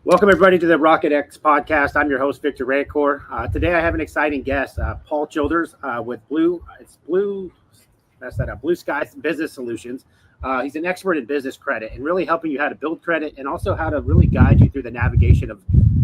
Welcome, everybody, to the Rocket X podcast. I'm your host, Victor Rancor. Today, I have an exciting guest, Paul Childers with Blue Sky Business Solutions. He's an expert in business credit and really helping you how to build credit and also how to really guide you through the navigation of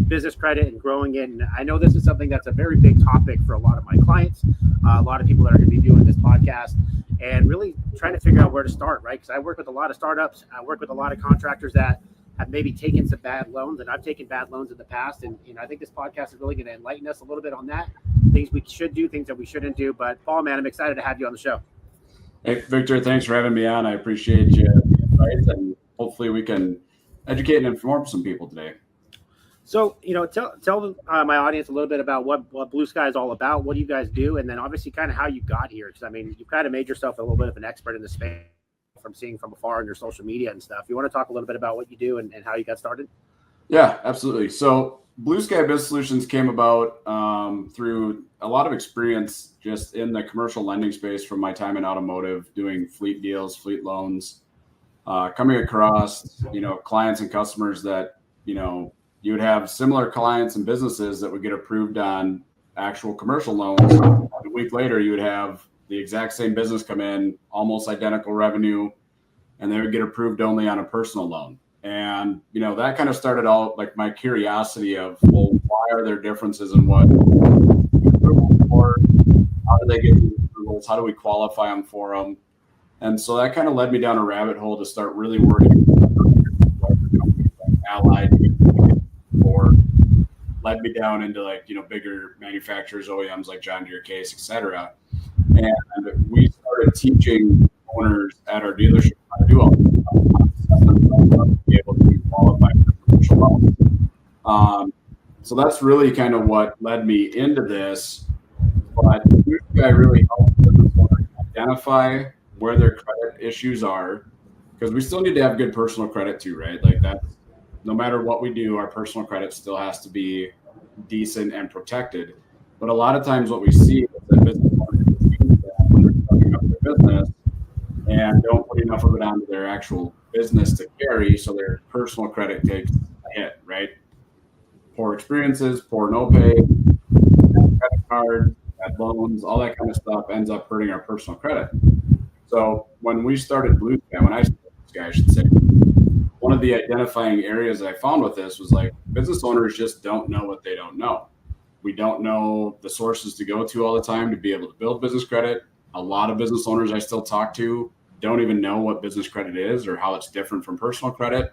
business credit and growing it. And I know this is something that's a very big topic for a lot of my clients, a lot of people that are going to be viewing this podcast, and really trying to figure out where to start, right? Because I work with a lot of startups. I work with a lot of contractors that have maybe taken some bad loans, and I've taken bad loans in the past. And I think this podcast is really going to enlighten us a little bit on that, things we should do, things that we shouldn't do. But Paul, man, I'm excited to have you on the show. Hey, Victor, thanks for having me on. I appreciate you, and hopefully we can educate and inform some people today. So, tell my audience a little bit about what Blue Sky is all about. What do you guys do? And then obviously kind of how you got here. Because, I mean, you've kind of made yourself a little bit of an expert in the space from seeing from afar on your social media and stuff. You want to talk a little bit about what you do and how you got started? Yeah, absolutely. So Blue Sky Business Solutions came about through a lot of experience just in the commercial lending space from my time in automotive, doing fleet deals, fleet loans, coming across, clients and customers that, you would have similar clients and businesses that would get approved on actual commercial loans. A week later, you would have the exact same business come in, almost identical revenue, and they would get approved only on a personal loan. And, that kind of started out like my curiosity of, well, why are there differences in what approvals for? How do they get these approvals? How do we qualify them for them? And so that kind of led me down a rabbit hole to start really working with companies like Allied, or led me down into bigger manufacturers, OEMs like John Deere, Case, etc. And we started teaching owners at our dealership how to do all this stuff, to be able to qualify for commercial loans. So that's really kind of what led me into this. But Blue Sky really helps business owners identify where their credit issues are, because we still need to have good personal credit too, right? Like that, no matter what we do, our personal credit still has to be decent and protected. But a lot of times what we see is that business owners use that when they're starting up their business and don't put enough of it onto their actual business to carry, so their personal credit takes a hit, right? Poor experiences, poor no pay, credit cards, bad loans, all that kind of stuff ends up hurting our personal credit. So when we started Blue Sky, when I started Blue Sky, I should say, one of the identifying areas that I found with this was like business owners just don't know what they don't know. We don't know the sources to go to all the time to be able to build business credit. A lot of business owners I still talk to don't even know what business credit is or how it's different from personal credit.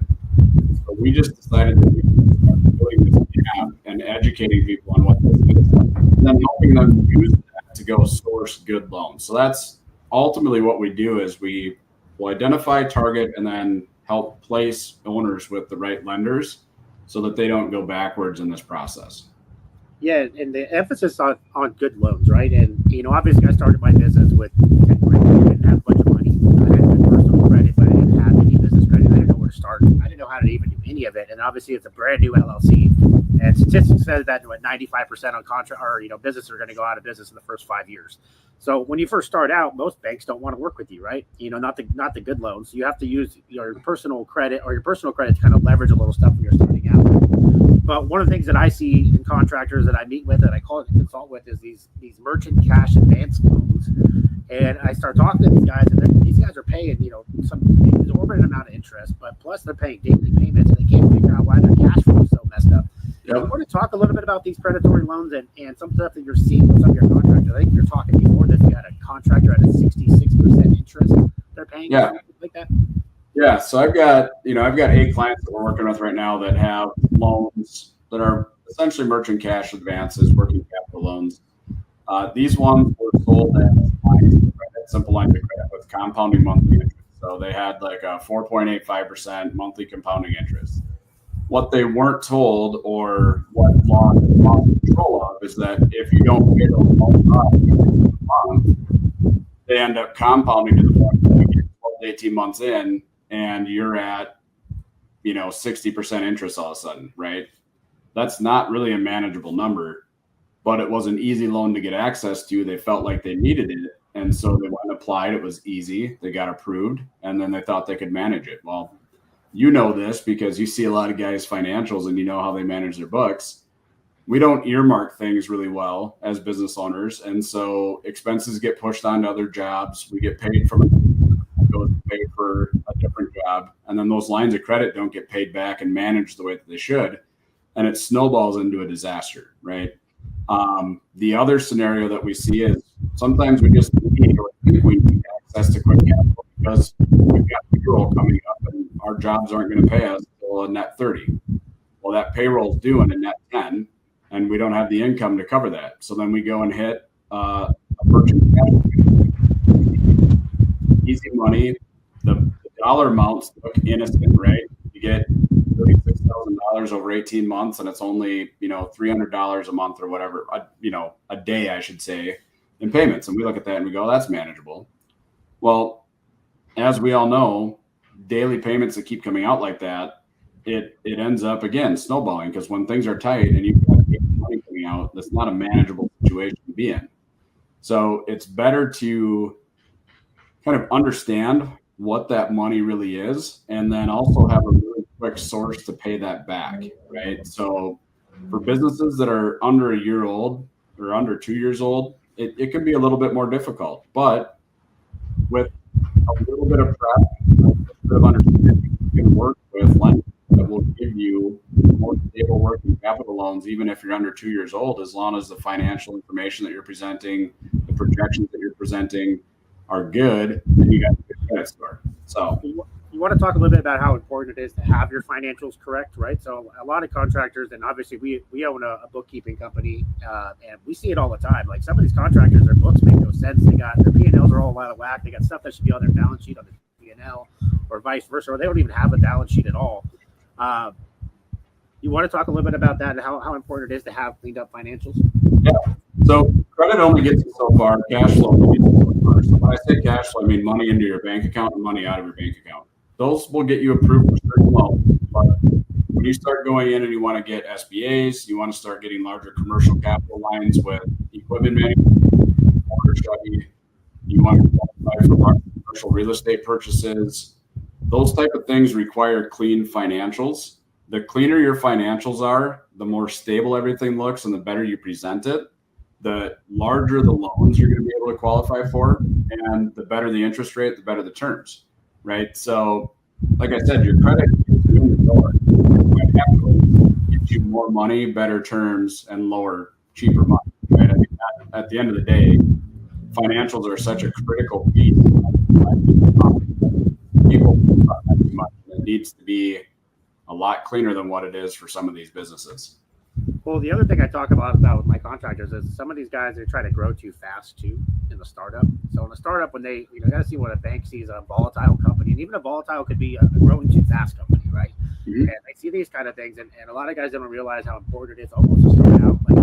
So we just decided that we could start building this gap and educating people on what this is, and then helping them use that to go source good loans. So that's ultimately what we do, is we will identify, target, and then help place owners with the right lenders so that they don't go backwards in this process. Yeah, and the emphasis on good loans, right? And, obviously I started my business with, I didn't have a bunch of money. I had good personal credit, but I didn't have any business credit. I didn't know where to start. I didn't know how to even do any of it. And obviously it's a brand new LLC. And statistics says that 95% on contract or, businesses are going to go out of business in the first 5 years. So when you first start out, most banks don't want to work with you, right? Not the good loans. You have to use your personal credit to kind of leverage a little stuff when you're starting out. But one of the things that I see in contractors that I meet with and I call it consult with is these merchant cash advance loans. And I start talking to these guys, and these guys are paying, some exorbitant amount of interest, but plus they're paying daily payments, and they can't figure out why their cash flow is so messed up. Yep. You want to talk a little bit about these predatory loans and some stuff that you're seeing with some of your contractors? I think you're talking before that you had a contractor at a 66% interest they're paying, something like that. Yeah, so I've got 8 clients that we're working with right now that have loans that are essentially merchant cash advances, working capital loans. These ones were sold as simple lines of credit with compounding monthly interest. So they had like a 4.85% monthly compounding interest. What they weren't told, or what law is in control of, is that if you don't pay those loans off the month, they end up compounding to the point where you get 12 to 18 months in, and you're at 60% interest all of a sudden, right? That's not really a manageable number. but it was an easy loan to get access to. They felt like they needed it. And so they went and applied. It was easy. They got approved, and then they thought they could manage it. Well, you know this because you see a lot of guys' financials and you know how they manage their books. We don't earmark things really well as business owners. And so expenses get pushed onto other jobs. We get paid from go pay for a different job. And then those lines of credit don't get paid back and managed the way that they should. And it snowballs into a disaster, right? The other scenario that we see is sometimes we just need or think we need access to quick capital because we've got payroll coming up and our jobs aren't going to pay us until a net 30. Well, that payroll is due in a net 10, and we don't have the income to cover that. So then we go and hit a purchase easy money. The dollar amounts look innocent, right? You get $36,000 over 18 months, and it's only $300 a month or whatever, a day, I should say, in payments. And we look at that and we go, that's manageable. Well, as we all know, daily payments that keep coming out like that, it ends up again snowballing, because when things are tight and you've got money coming out, that's not a manageable situation to be in. So it's better to kind of understand what that money really is, and then also have a really quick source to pay that back, right? So for businesses that are under a year old or under 2 years old, it can be a little bit more difficult, but with a little bit of prep, a little bit of understanding, you can work with lenders that will give you more stable working capital loans, even if you're under 2 years old, as long as the financial information that you're presenting, the projections that you're presenting are good, and you got a good credit score. So you want to talk a little bit about how important it is to have your financials correct, right? So a lot of contractors, and obviously we own a bookkeeping company, and we see it all the time. Like some of these contractors, their books make no sense. They got their P&Ls are all out of whack. They got stuff that should be on their balance sheet on the P&L, or vice versa, or they don't even have a balance sheet at all. You want to talk a little bit about that and how important it is to have cleaned up financials? Yeah. So credit only gets you so far. Cash flow only gets you so far. So when I say cash flow, I mean money into your bank account and money out of your bank account. Those will get you approved for certain loans. But when you start going in and you want to get SBAs, you want to start getting larger commercial capital lines with equipment manufacturers, Motor Chevy, you want to qualify for large commercial real estate purchases. Those type of things require clean financials. The cleaner your financials are, the more stable everything looks and the better you present it, the larger the loans you're going to be able to qualify for, and the better the interest rate, the better the terms, right? So, like I said, your credit gets you in the door. Gives you more money, better terms, and cheaper money, right? I mean, at the end of the day, financials are such a critical piece. People talk too much. It needs to be a lot cleaner than what it is for some of these businesses. Well, the other thing I talk about with my contractors is some of these guys, they try to grow too fast too in the startup. So in a startup, when they, got to see what a bank sees a volatile company, and even a volatile could be a growing too fast company, right? Mm-hmm. And they see these kind of things, and a lot of guys don't realize how important it is almost to start out like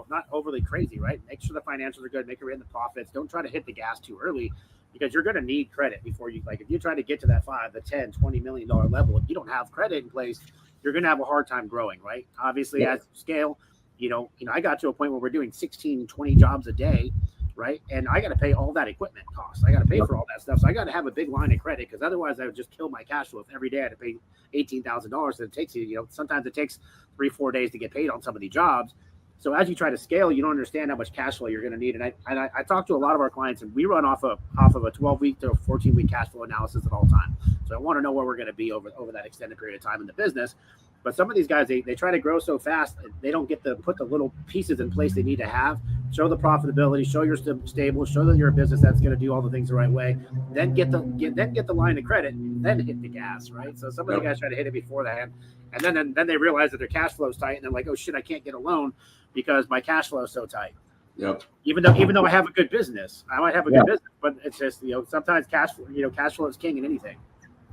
not overly crazy, right? Make sure the financials are good, make sure you're in the profits. Don't try to hit the gas too early, because you're going to need credit before you, if you try to get to that $5, the $10, $20 million level, if you don't have credit in place, you're going to have a hard time growing, right? Obviously, as you scale, I got to a point where we're doing 16, 20 jobs a day, right? And I got to pay all that equipment costs. I got to pay for all that stuff. So I got to have a big line of credit, because otherwise I would just kill my cash flow. If every day I had to pay $18,000, and it takes sometimes it takes 3-4 days to get paid on some of these jobs. So as you try to scale, you don't understand how much cash flow you're going to need. And I talk to a lot of our clients, and we run off of a 12-week to a 14-week cash flow analysis at all time. So I want to know where we're going to be over that extended period of time in the business. But some of these guys, they try to grow so fast, they don't get to put the little pieces in place they need to have. Show the profitability, show you're stable, show that you're a business that's going to do all the things the right way. Then get the line of credit, then hit the gas, right? So some of the guys try to hit it before that, and then they realize that their cash flow is tight, and they're like, oh shit, I can't get a loan because my cash flow is so tight. Yep. Even though I have a good business, I might have a good business, but it's just sometimes cash flow is king in anything.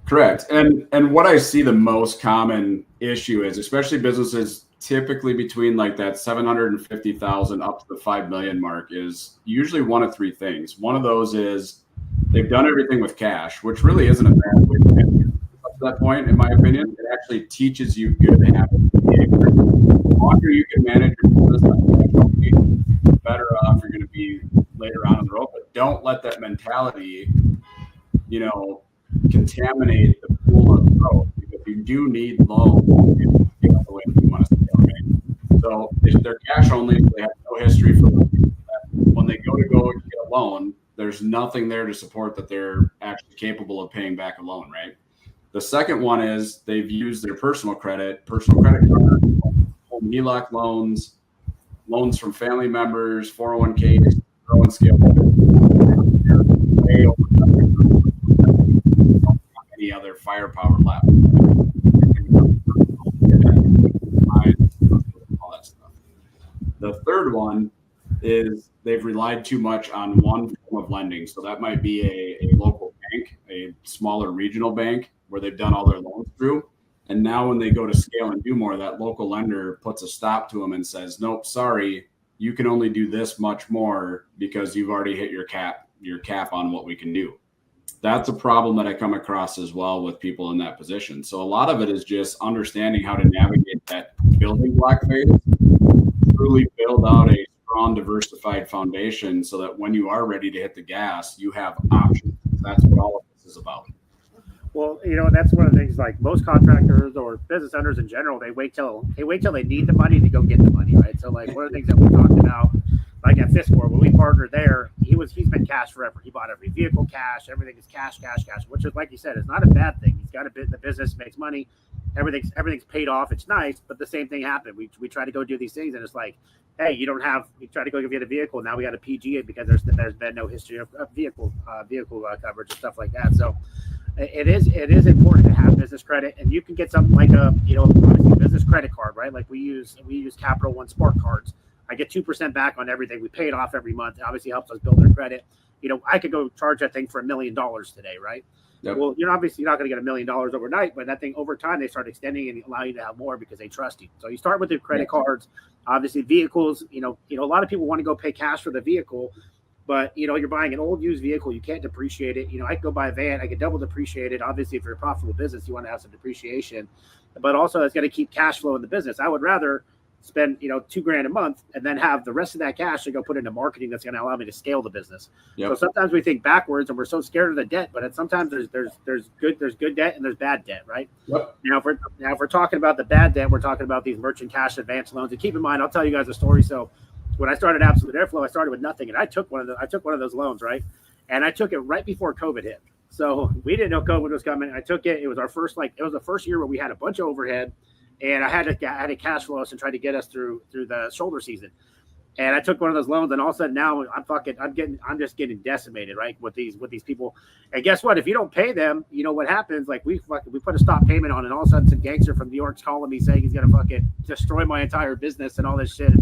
Correct. And what I see the most common issue is, especially businesses typically between like that 750,000 up to the 5 million mark, is usually one of three things. One of those is they've done everything with cash, which really isn't a bad way to get up to that point, in my opinion. It actually teaches you good habits. The longer you can manage your business, better off you're going to be later on in the road. But don't let that mentality, contaminate the pool of growth, because you do need loans to scale the way you want to scale, right? So if they're cash only, they have no history for lending. When they go to get a loan, there's nothing there to support that they're actually capable of paying back a loan, right? The second one is they've used their personal credit card, home HELOC loans, loans from family members, 401ks, grow and scale. Way over any other firepower left. All that stuff. The third one is they've relied too much on one form of lending. So that might be a local bank, a smaller regional bank where they've done all their loans through. And now when they go to scale and do more, that local lender puts a stop to them and says, nope, sorry, you can only do this much more because you've already hit your cap on what we can do. That's a problem that I come across as well with people in that position. So a lot of it is just understanding how to navigate that building block phase, truly build out a strong, diversified foundation so that when you are ready to hit the gas, you have options. That's what all of this is about. Well, that's one of the things, like most contractors or business owners in general, they wait till they need the money to go get the money, right? So like one of the things that we talked about, like at Fiskor, when we partnered there, he's been cash forever. He bought every vehicle cash, everything is cash, which is, like you said, is not a bad thing. He's got the business, makes money, everything's paid off. It's nice, but the same thing happened. We try to go do these things, and it's like, hey, you try to go get a vehicle. Now we got to PG it because there's been no history of vehicle coverage and stuff like that. So it is important to have business credit, and you can get something like a business credit card, right? Like we use Capital One Spark cards. I get 2% back on everything. We pay it off every month. It obviously helps us build our credit. I could go charge that thing for $1 million today, right? Yep. Well, you're obviously not going to get $1 million overnight, but that thing over time, they start extending and allow you to have more because they trust you. So you start with the credit cards, obviously vehicles, a lot of people want to go pay cash for the vehicle, but you're buying an old used vehicle. You can't depreciate it. I could go buy a van. I could double depreciate it. Obviously, if you're a profitable business, you want to have some depreciation, but also it's going to keep cash flow in the business. I would rather spend $2,000 a month and then have the rest of that cash to go put into marketing that's going to allow me to scale the business. Yep. So sometimes we think backwards and we're so scared of the debt, but sometimes there's good debt and there's bad debt, right? Yep. Now if we're talking about the bad debt, we're talking about these merchant cash advance loans. And keep in mind, I'll tell you guys a story. So when I started Absolute Airflow, I started with nothing, and I took one of those loans, right? And I took it right before COVID hit. So we didn't know COVID was coming. I took it. It was the first year where we had a bunch of overhead. And I had to cash flow us and try to get us through the shoulder season. And I took one of those loans, and all of a sudden now I'm just getting decimated, right? With these people. And guess what? If you don't pay them, what happens? Like we put a stop payment on, and all of a sudden some gangster from New York's calling me saying he's gonna fucking destroy my entire business and all this shit.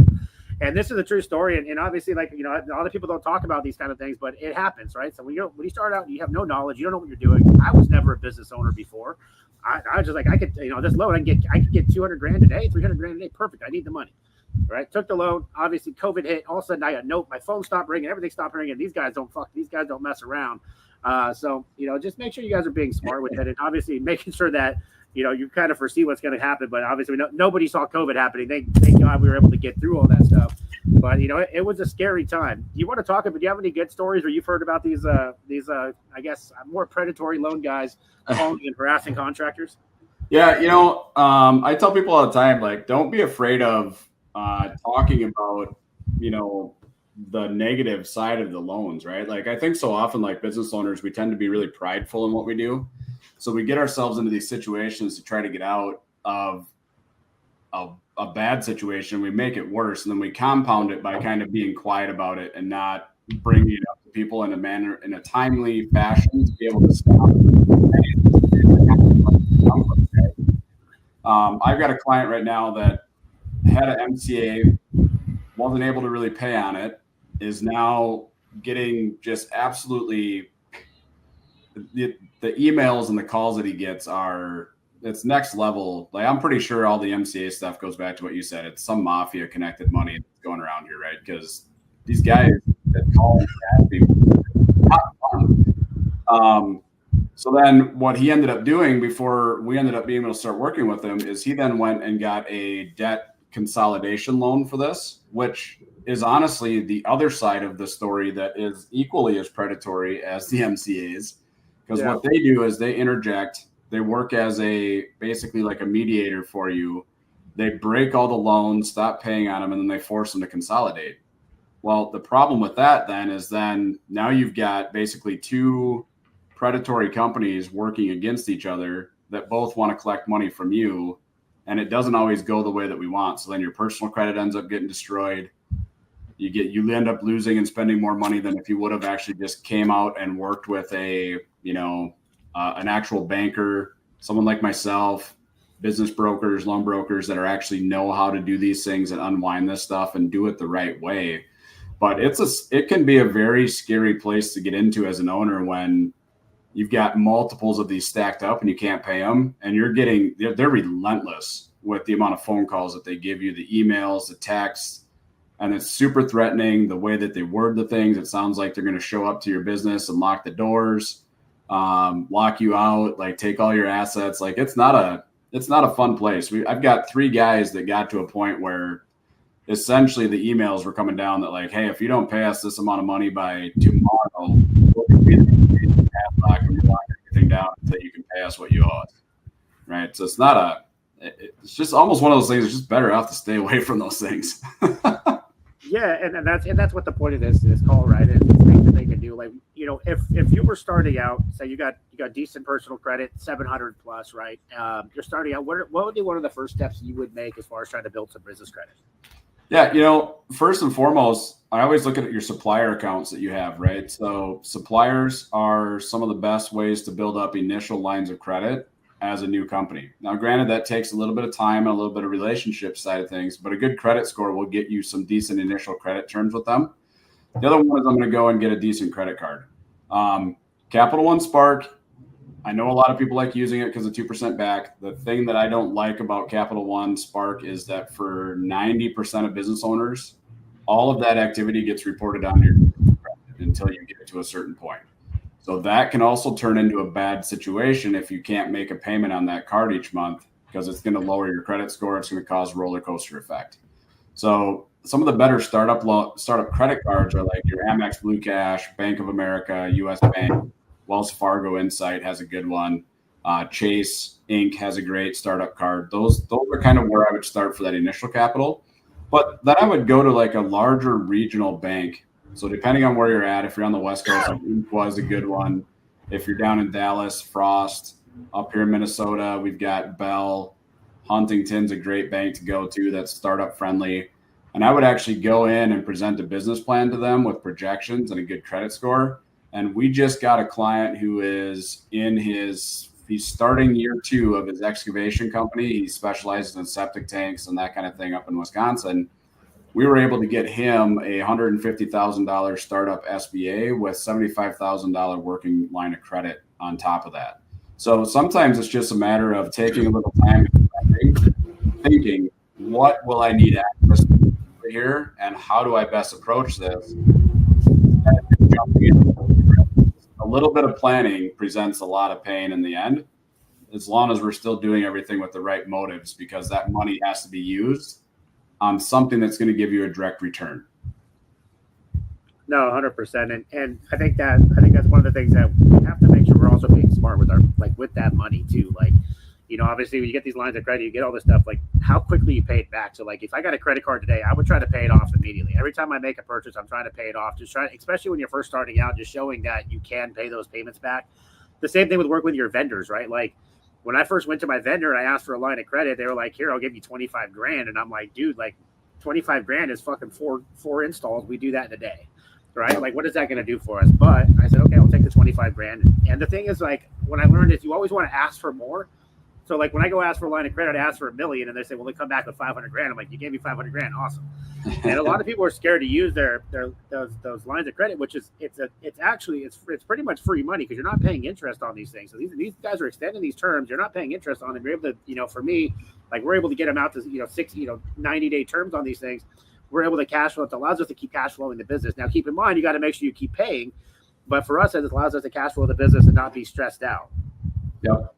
And this is a true story. And obviously, like, a lot of people don't talk about these kind of things, but it happens, right? So when you start out, you have no knowledge, you don't know what you're doing. I was never a business owner before. I was just like, I could, this loan, I can get $200,000 a day, $300,000 a day. Perfect. I need the money. Right. Took the loan. Obviously COVID hit. All of a sudden I got my phone stopped ringing. Everything stopped ringing. These guys don't mess around. So, just make sure you guys are being smart with it, and obviously making sure that, you kind of foresee what's going to happen. But obviously nobody saw COVID happening. Thank God we were able to get through all that stuff. But, it was a scary time. Do you want to talk about, do you have any good stories where you've heard about these I guess more predatory loan guys calling and harassing contractors? Yeah. I tell people all the time, like, don't be afraid of talking about, the negative side of the loans, right? Like, I think so often, like business owners, we tend to be really prideful in what we do. So we get ourselves into these situations to try to get out of a bad situation. We make it worse, and then we compound it by kind of being quiet about it and not bringing it up to people in a timely fashion to be able to stop. I've got a client right now that had an MCA, wasn't able to really pay on it, is now getting just absolutely the emails and the calls that he gets it's next level. Like, I'm pretty sure all the MCA stuff goes back to what you said. It's some mafia connected money that's going around here, right? Because these guys that call and people, not fun. So then what he ended up doing before we ended up being able to start working with him is he then went and got a debt consolidation loan for this, which is honestly the other side of the story that is equally as predatory as the MCAs, because what they do is they interject. They work as basically like a mediator for you. They break all the loans, stop paying on them, and then they force them to consolidate. Well, the problem with that is now you've got basically two predatory companies working against each other that both want to collect money from you, and it doesn't always go the way that we want. So then your personal credit ends up getting destroyed. You end up losing and spending more money than if you would have actually just came out and worked with an actual banker, someone like myself, business brokers, loan brokers that are actually know how to do these things and unwind this stuff and do it the right way. But it can be a very scary place to get into as an owner when you've got multiples of these stacked up and you can't pay them, and they're relentless with the amount of phone calls that they give you, the emails, the texts, and it's super threatening the way that they word the things. It sounds like they're going to show up to your business and lock the doors, lock you out, like take all your assets. Like it's not a fun place. I've got 3 guys that got to a point where essentially the emails were coming down that like, hey, if you don't pay us this amount of money by tomorrow, we'll be padlock and lock everything down until you can pay us what you owe us. Right. So it's just almost one of those things. It's just better off to stay away from those things. Yeah, and that's what the point of this call, right? Is things that they can do. Like, if you were starting out, say you got decent personal credit, 700 plus, right? You're starting out. What would be one of the first steps you would make as far as trying to build some business credit? Yeah, first and foremost, I always look at your supplier accounts that you have, right? So suppliers are some of the best ways to build up initial lines of credit as a new company. Now, granted, that takes a little bit of time and a little bit of relationship side of things, but a good credit score will get you some decent initial credit terms with them. The other one is I'm going to go and get a decent credit card. Capital One Spark, I know a lot of people like using it because of 2% back. The thing that I don't like about Capital One Spark is that for 90% of business owners, all of that activity gets reported on your credit until you get to a certain point. So that can also turn into a bad situation if you can't make a payment on that card each month, because it's going to lower your credit score. It's going to cause roller coaster effect. So some of the better startup credit cards are like your Amex Blue Cash, Bank of America, US Bank, Wells Fargo Insight has a good one. Chase Inc. has a great startup card. Those are kind of where I would start for that initial capital. But then I would go to like a larger regional bank. So depending on where you're at, if you're on the West Coast, like Umpqua is a good one. If you're down in Dallas, Frost. Up here in Minnesota, we've got Bell. Huntington's a great bank to go to that's startup friendly. And I would actually go in and present a business plan to them with projections and a good credit score. And we just got a client who is he's starting year 2 of his excavation company. He specializes in septic tanks and that kind of thing up in Wisconsin. We were able to get him a $150,000 startup SBA with $75,000 working line of credit on top of that. So sometimes it's just a matter of taking a little time and thinking, what will I need access to here and how do I best approach this? A little bit of planning presents a lot of pain in the end, as long as we're still doing everything with the right motives, because that money has to be used on something that's going to give you a direct return. No, 100%. And I think that's one of the things that we have to make sure we're also being smart with with that money too. Like, obviously when you get these lines of credit, you get all this stuff, like how quickly you pay it back. So like if I got a credit card today, I would try to pay it off immediately. Every time I make a purchase, I'm trying to pay it off. Especially when you're first starting out, just showing that you can pay those payments back. The same thing with working with your vendors, right? Like when I first went to my vendor and I asked for a line of credit, they were like, here, I'll give you 25 grand. And I'm like, dude, like 25 grand is fucking four installs. We do that in a day. Right? Like, what is that going to do for us? But I said, okay, I'll take the 25 grand. And the thing is, like, what I learned is you always want to ask for more. So like when I go ask for a line of credit, I ask for $1 million and they say, well, they come back with 500 grand. I'm like, you gave me 500 grand. Awesome. And a lot of people are scared to use those lines of credit, which is, it's pretty much free money because you're not paying interest on these things. So these guys are extending these terms. You're not paying interest on them. You're able to, for me, like we're able to get them out to, 90-day terms on these things. We're able to cash flow. It allows us to keep cash flowing the business. Now, keep in mind, you got to make sure you keep paying. But for us, it allows us to cash flow the business and not be stressed out. Yep.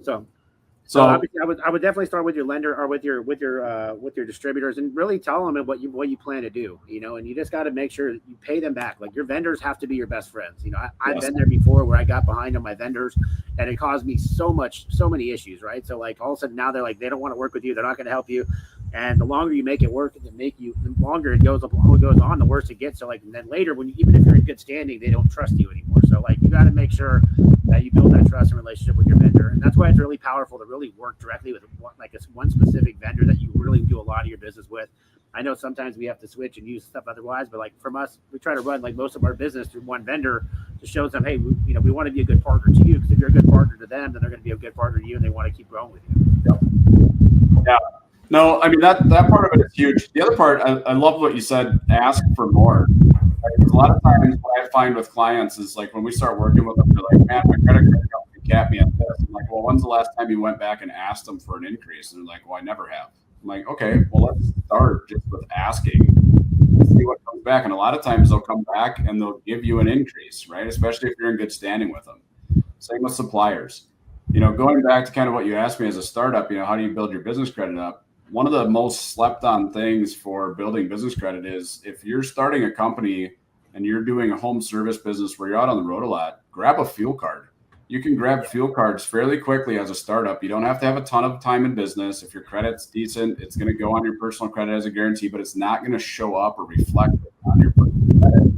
So So obviously, I would definitely start with your lender or with your distributors, and really tell them what you plan to do. And you just got to make sure you pay them back. Like, your vendors have to be your best friends. I've been there before where I got behind on my vendors, and it caused me so many issues. Right. So like all of a sudden now they're like, they don't want to work with you. They're not going to help you. And the longer you make it work, the longer it goes on, the worse it gets. So like, and then later, even if you're in good standing, they don't trust you anymore. So like, you got to make sure that you build that trust and relationship with your vendor, and that's why it's really powerful to really work directly with one specific vendor that you really do a lot of your business with. I know sometimes we have to switch and use stuff otherwise, but like from us, we try to run like most of our business through one vendor to show them, hey, we want to be a good partner to you, because if you're a good partner to them, then they're going to be a good partner to you, and they want to keep growing with you. Yeah. No, I mean, that part of it is huge. The other part, I love what you said, ask for more. Like, a lot of times what I find with clients is like when we start working with them, they're like, man, my credit card company capped me at this. I'm like, well, when's the last time you went back and asked them for an increase? And they're like, well, I never have. I'm like, okay, well, let's start just with asking and see what comes back. And a lot of times they'll come back and they'll give you an increase, right? Especially if you're in good standing with them. Same with suppliers. Going back to kind of what you asked me as a startup, how do you build your business credit up? One of the most slept on things for building business credit is if you're starting a company and you're doing a home service business where you're out on the road a lot, grab a fuel card. You can grab fuel cards fairly quickly as a startup. You don't have to have a ton of time in business. If your credit's decent, it's going to go on your personal credit as a guarantee, but it's not going to show up or reflect on your personal credit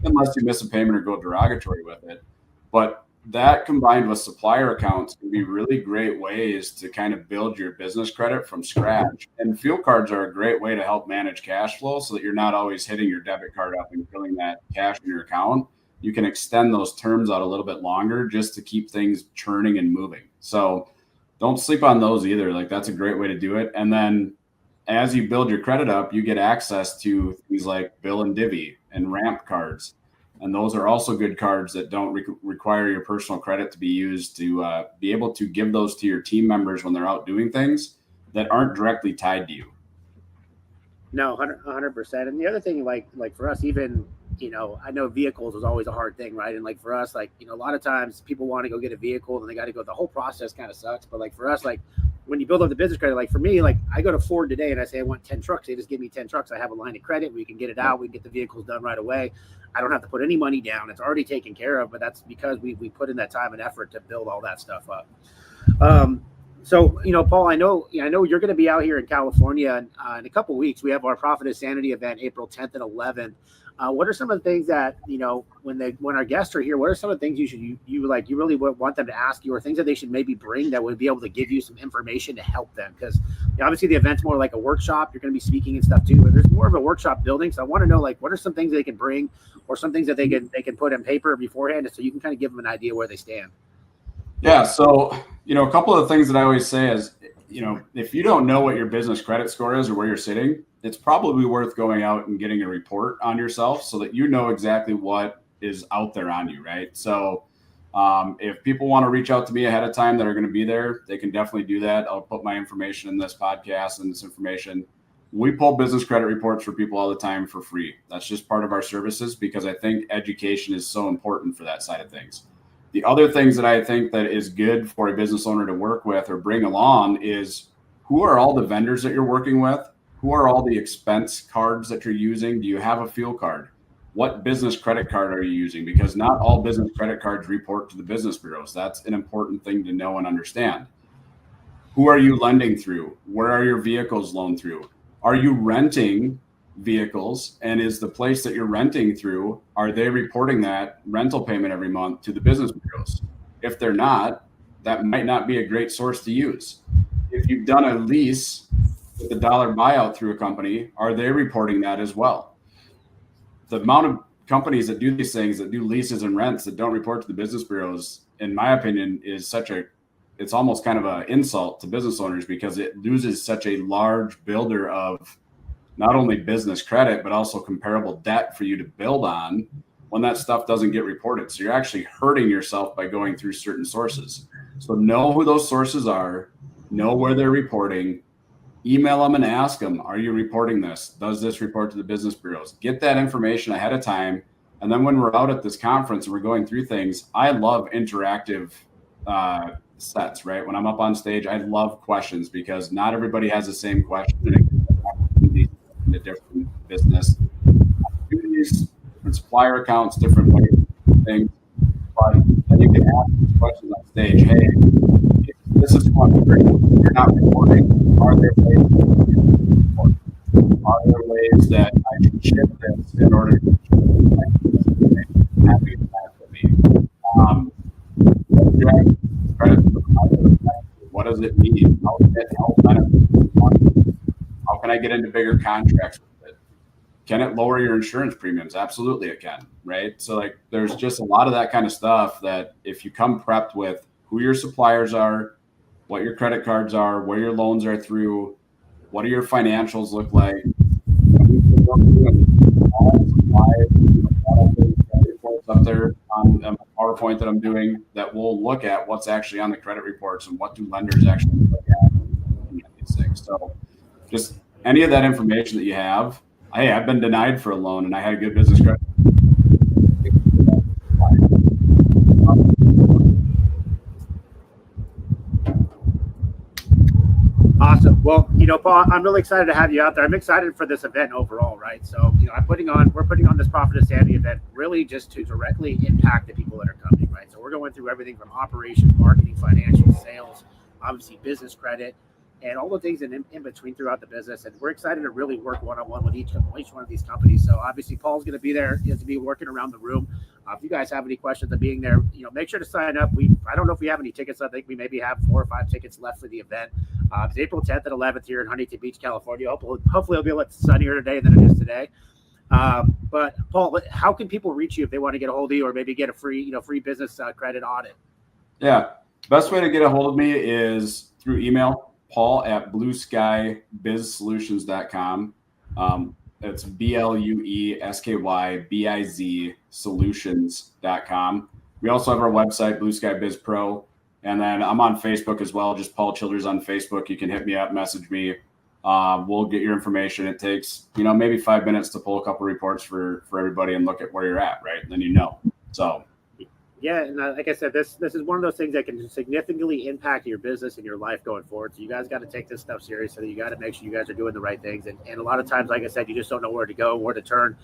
unless you miss a payment or go derogatory with it. But that combined with supplier accounts can be really great ways to kind of build your business credit from scratch. And fuel cards are a great way to help manage cash flow so that you're not always hitting your debit card up and filling that cash in your account. You can extend those terms out a little bit longer just to keep things churning and moving. So don't sleep on those either. Like, that's a great way to do it. And then as you build your credit up, you get access to things like Bill and Divvy and Ramp cards. And those are also good cards that don't require your personal credit to be used to be able to give those to your team members when they're out doing things that aren't directly tied to you. No, 100%. And the other thing, like for us, even, I know vehicles is always a hard thing, right? And like for us, like, a lot of times people want to go get a vehicle and they got to go, the whole process kind of sucks. But like for us, like when you build up the business credit, like for me, like I go to Ford today and I say, I want 10 trucks. They just give me 10 trucks. I have a line of credit. We can get it out. We can get the vehicles done right away. I don't have to put any money down. It's already taken care of, but that's because we put in that time and effort to build all that stuff up. So, Paul, I know you're going to be out here in California in a couple of weeks. We have our Profit is Sanity event, April 10th and 11th. What are some of the things that, when our guests are here, what are some of the things you really want them to ask you, or things that they should maybe bring that would be able to give you some information to help them? Because obviously the event's more like a workshop. You're going to be speaking and stuff too, but there's more of a workshop building. So I want to know, like, what are some things they can bring, or some things that they can put on paper beforehand, so you can kind of give them an idea where they stand. Yeah. So, a couple of things that I always say is, if you don't know what your business credit score is or where you're sitting, it's probably worth going out and getting a report on yourself so that you know exactly what is out there on you, right? So if people want to reach out to me ahead of time that are going to be there, they can definitely do that. I'll put my information in this podcast and this information. We pull business credit reports for people all the time for free. That's just part of our services, because I think education is so important for that side of things. The other things that I think that is good for a business owner to work with or bring along is, who are all the vendors that you're working with? Who are all the expense cards that you're using? Do you have a fuel card? What business credit card are you using? Because not all business credit cards report to the business bureaus. That's an important thing to know and understand. Who are you lending through? Where are your vehicles loaned through? Are you renting vehicles, and is the place that you're renting through, are they reporting that rental payment every month to the business bureaus? If they're not, that might not be a great source to use. If you've done a lease with a dollar buyout through a company, are they reporting that as well? The amount of companies that do these things, that do leases and rents, that don't report to the business bureaus, in my opinion, is it's almost kind of an insult to business owners, because it loses such a large builder of not only business credit, but also comparable debt for you to build on when that stuff doesn't get reported. So you're actually hurting yourself by going through certain sources. So know who those sources are, know where they're reporting, email them and ask them, are you reporting this? Does this report to the business bureaus? Get that information ahead of time. And then when we're out at this conference and we're going through things, I love interactive sets, right? When I'm up on stage, I love questions because not everybody has the same question, and it gives them opportunities in a different business opportunities, different supplier accounts, different ways of things. But then you can ask these questions on stage. Hey, if this is fun. You're not recording. Are there ways that I can shift this in order to happy with me? What does it mean? How can it help benefit? How can I get into bigger contracts with it? Can it lower your insurance premiums? Absolutely it can, right? So like there's just a lot of that kind of stuff that if you come prepped with who your suppliers are, what your credit cards are, where your loans are through, what do your financials look like, reports up there on a PowerPoint that I'm doing that will look at what's actually on the credit reports and what do lenders actually look at these things. So just any of that information that you have. Hey, I've been denied for a loan and I had a good business credit. Awesome. Well, Paul, I'm really excited to have you out there. I'm excited for this event overall, right? So, we're putting on this Profit Insanity event really just to directly impact the people that are coming, right? So we're going through everything from operations, marketing, financial, sales, obviously business credit, and all the things in between throughout the business. And we're excited to really work one-on-one with each one of these companies. So obviously Paul's going to be there. He has to be working around the room. If you guys have any questions of being there, make sure to sign up. I don't know if we have any tickets. I think we maybe have 4 or 5 tickets left for the event. It's April 10th and 11th here in Huntington Beach, California. Hopefully it'll be a little sunnier today than it is today. But Paul, how can people reach you if they want to get a hold of you or maybe get a free business credit audit? Yeah. Best way to get a hold of me is through email. Paul@blueskybizsolutions.com. It's BLUESKYBIZ solutions.com. We also have our website, Blue Sky Biz Pro. And then I'm on Facebook as well, just Paul Childers on Facebook. You can hit me up, message me. We'll get your information. It takes, maybe 5 minutes to pull a couple reports for everybody and look at where you're at, right? And then So yeah, and like I said, this is one of those things that can significantly impact your business and your life going forward. So you guys got to take this stuff seriously. You got to make sure you guys are doing the right things. And a lot of times, like I said, you just don't know where to go, where to turn.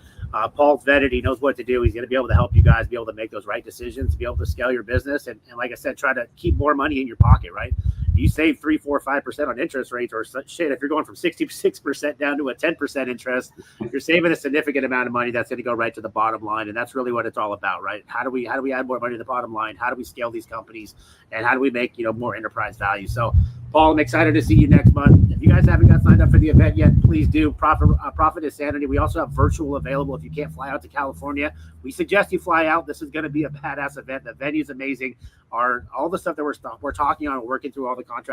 Paul's vetted. He knows what to do. He's going to be able to help you guys be able to make those right decisions, be able to scale your business. And like I said, try to keep more money in your pocket, right? You save 3, 4, 5% on interest rates or shit. If you're going from 66% down to a 10% interest, you're saving a significant amount of money that's going to go right to the bottom line. And that's really what it's all about, right? How do we add more money to the bottom line? How do we scale these companies? And how do we make, more enterprise value? So Paul, I'm excited to see you next month. If you guys haven't got signed up for the event yet, please do. Profit Insanity. We also have virtual available if you can't fly out to California. We suggest you fly out. This is going to be a badass event. The venue's amazing. All the stuff that we're talking on, working through all the contracts.